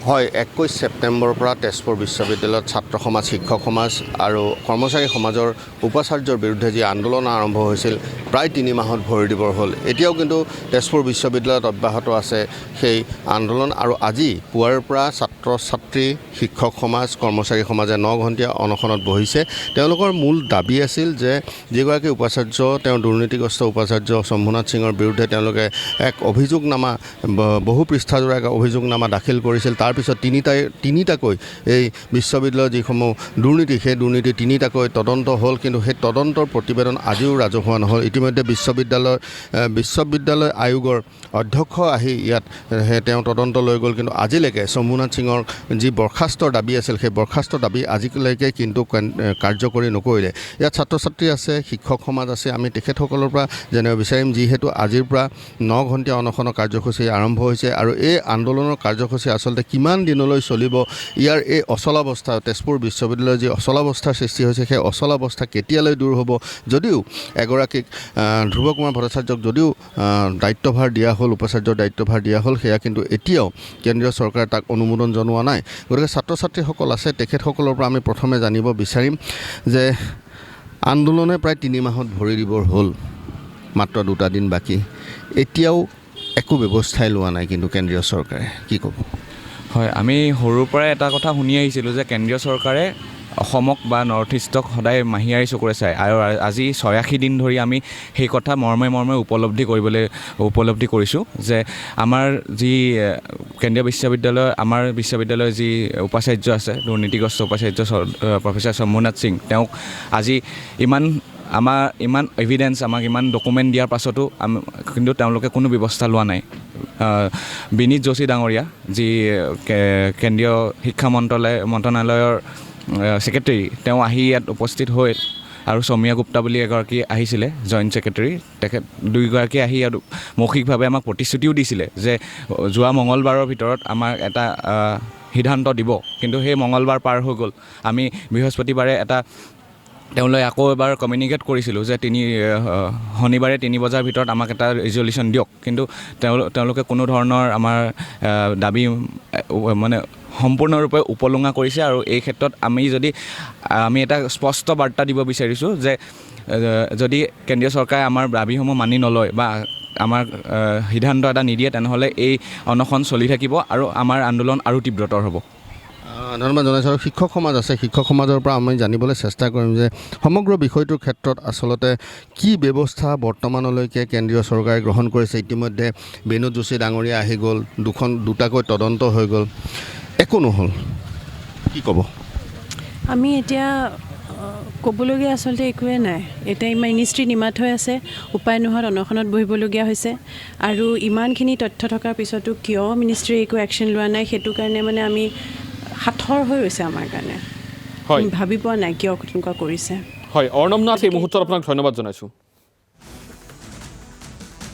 হয় 21 ছেপ্টেম্বৰৰ পৰা তেজপুৰ বিশ্ববিদ্যালয়ত ছাত্ৰ সমাজ শিক্ষক সমাজ আৰু কৰ্মচাৰী সমাজৰ উপাচাৰ্যৰ বিৰুদ্ধে যি আন্দোলন আৰম্ভ হৈছিল প্ৰায় 3 মাহত ভৰি দিবৰ হ'ল এতিয়াও কিন্তু তেজপুৰ বিশ্ববিদ্যালয়ত অব্যাহত আছে সেই আন্দোলন আৰু আজি পুৱাৰ পৰা ছাত্ৰ ছাত্ৰী শিক্ষক সমাজ কৰ্মচাৰী সমাজে 9 ঘণ্টীয়া অনশনত বহিছে তেওঁলোকৰ মূল দাবী আছিল যে যিগৰাকী উপাচাৰ্য তেওঁ দুৰ্নীতিগ্ৰস্ত উপাচাৰ্য শম্ভুনাথ সিঙৰ বিৰুদ্ধে তেওঁলোকে এক অভিযোগনামা বহু পৃষ্ঠাজোৰা এক অভিযোগনামা দাখিল কৰিছিল তাৰ পিছত তিনিটাকৈ এই বিশ্ববিদ্যালয়ৰ যিসমূহ দুৰ্নীতি সেই দুৰ্নীতি তিনিটাকৈ তদন্ত হ'ল কিন্তু সেই তদন্তৰ প্ৰতিবেদন আজিও ৰাজহুৱা নহ'ল ইতিমধ্যে বিশ্ববিদ্যালয় আয়োগৰ অধ্যক্ষ আহি ইয়াত তেওঁ তদন্ত লৈ গ'ল কিন্তু আজিলৈকে শম্ভুনাথ সিঙৰ যি বৰ্খাস্তৰ দাবী আছিল সেই বৰ্খাস্তৰ দাবী আজিলৈকে কিন্তু কাৰ্যকৰী নকৰিলে ইয়াত ছাত্ৰ ছাত্ৰী আছে শিক্ষক সমাজ আছে আমি তেখেতসকলৰ পৰা জানিব বিচাৰিম যিহেতু আজিৰ পৰা 9 ঘণ্টীয়া অনশনৰ কাৰ্যসূচী আৰম্ভ হৈছে আৰু এই আন্দোলনৰ কাৰ্যসূচী আচলতে কিমান দিনলৈ চলিব ইয়াৰ এই অচলাৱস্থা তেজপুৰ বিশ্ববিদ্যালয়ৰ যি অচলাৱস্থাৰ সৃষ্টি হৈছে সেই অচলাৱস্থা কেতিয়ালৈ দূৰ হ'ব যদিও এগৰাকীক ধ্ৰুৱ কুমাৰ ভট্টাচাৰ্যক যদিও দায়িত্বভাৰ দিয়া হ'ল উপাচাৰ্যৰ দায়িত্বভাৰ দিয়া হ'ল সেয়া কিন্তু এতিয়াও কেন্দ্ৰীয় চৰকাৰে তাক অনুমোদন জনোৱা নাই গতিকে ছাত্ৰ ছাত্ৰীসকল আছে তেখেতসকলৰ পৰা আমি প্ৰথমে জানিব বিচাৰিম যে আন্দোলনে প্ৰায় 3 মাহত ভৰি দিবৰ হ'ল মাত্ৰ 2টা দিন বাকী এতিয়াও একো ব্যৱস্থাই লোৱা নাই কিন্তু কেন্দ্ৰীয় চৰকাৰে কি ক'ব হয় আমি সৰুৰ পৰাই এটা কথা শুনি আহিছিলোঁ যে কেন্দ্ৰীয় চৰকাৰে অসমক বা নৰ্থ ইষ্টক সদায় মাহিয়াৰী চকুৰে চায় আৰু আজি 86 দিন ধৰি আমি সেই কথা মৰ্মে উপলব্ধি কৰিছোঁ যে আমাৰ যি কেন্দ্ৰীয় বিশ্ববিদ্যালয় আমাৰ বিশ্ববিদ্যালয়ৰ যি উপাচাৰ্য আছে দুৰ্নীতিগ্ৰস্ত উপাচাৰ্য প্ৰফেচাৰ শম্ভুনাথ সিং তেওঁক আজি ইমান এভিডেঞ্চ আমাক ইমান ডকুমেণ্ট দিয়াৰ পাছতো কিন্তু তেওঁলোকে কোনো ব্যৱস্থা লোৱা নাই বিনীত যোশী ডাঙৰীয়া যি কেন্দ্ৰীয় শিক্ষা মন্ত্ৰণালয়ৰ ছেক্ৰেটেৰী তেওঁ আহি ইয়াত উপস্থিত হৈ আৰু সমীয়া গুপ্তা বুলি এগৰাকী আহিছিলে জইণ্ট ছেক্ৰেটেৰী তেখেত দুয়োগৰাকী আহি ইয়াত মৌখিকভাৱে আমাক প্ৰতিশ্ৰুতিও দিছিলে যে যোৱা মঙলবাৰৰ ভিতৰত আমাক এটা সিদ্ধান্ত দিব কিন্তু সেই মঙলবাৰ পাৰ হৈ গ'ল আমি বৃহস্পতিবাৰে এটা তেওঁলৈ আকৌ এবাৰ কমিউনিকেট কৰিছিলোঁ যে শনিবাৰে 3 বজাৰ ভিতৰত আমাক এটা ৰিজলিউশ্যন দিয়ক কিন্তু তেওঁলোকে কোনো ধৰণৰ আমাৰ দাবী মানে সম্পূৰ্ণৰূপে উপলুঙা কৰিছে আৰু এই ক্ষেত্ৰত আমি এটা স্পষ্ট বাৰ্তা দিব বিচাৰিছোঁ যে যদি কেন্দ্ৰীয় চৰকাৰে আমাৰ দাবীসমূহ মানি নলয় বা আমাৰ সিদ্ধান্ত এটা নিদিয়ে তেনেহ'লে এই অনশন চলি থাকিব আৰু আমাৰ আন্দোলন আৰু তীব্ৰতৰ হ'ব ধন্যবাদ জনাইছোঁ আৰু শিক্ষক সমাজ আছে শিক্ষক সমাজৰ পৰা আমি জানিবলৈ চেষ্টা কৰিম যে সমগ্ৰ বিষয়টোৰ ক্ষেত্ৰত আচলতে কি ব্যৱস্থা বৰ্তমানলৈকে কেন্দ্ৰীয় চৰকাৰে গ্ৰহণ কৰিছে ইতিমধ্যে বিনোদ যোশী ডাঙৰীয়া আহি গ'ল দুটাকৈ তদন্ত হৈ গ'ল একো নহ'ল কি ক'ব আমি এতিয়া ক'বলগীয়া আচলতে একোৱে নাই এতিয়া মিনিষ্ট্ৰী নিমাত হৈ আছে উপায় নোহোৱাত অনশনত বহিবলগীয়া হৈছে আৰু ইমানখিনি তথ্য থকাৰ পিছতো কিয় মিনিষ্ট্ৰীয়ে একো একশ্যন লোৱা নাই সেইটো কাৰণে মানে আমি হাতৰ হৈ গৈছে আমাৰ কাৰণে ভাবি পোৱা নাই কিয় তেনেকুৱা কৰিছে হয় অৰ্ণৱ নাথ এই মুহূৰ্তত আপোনাক ধন্যবাদ জনাইছোঁ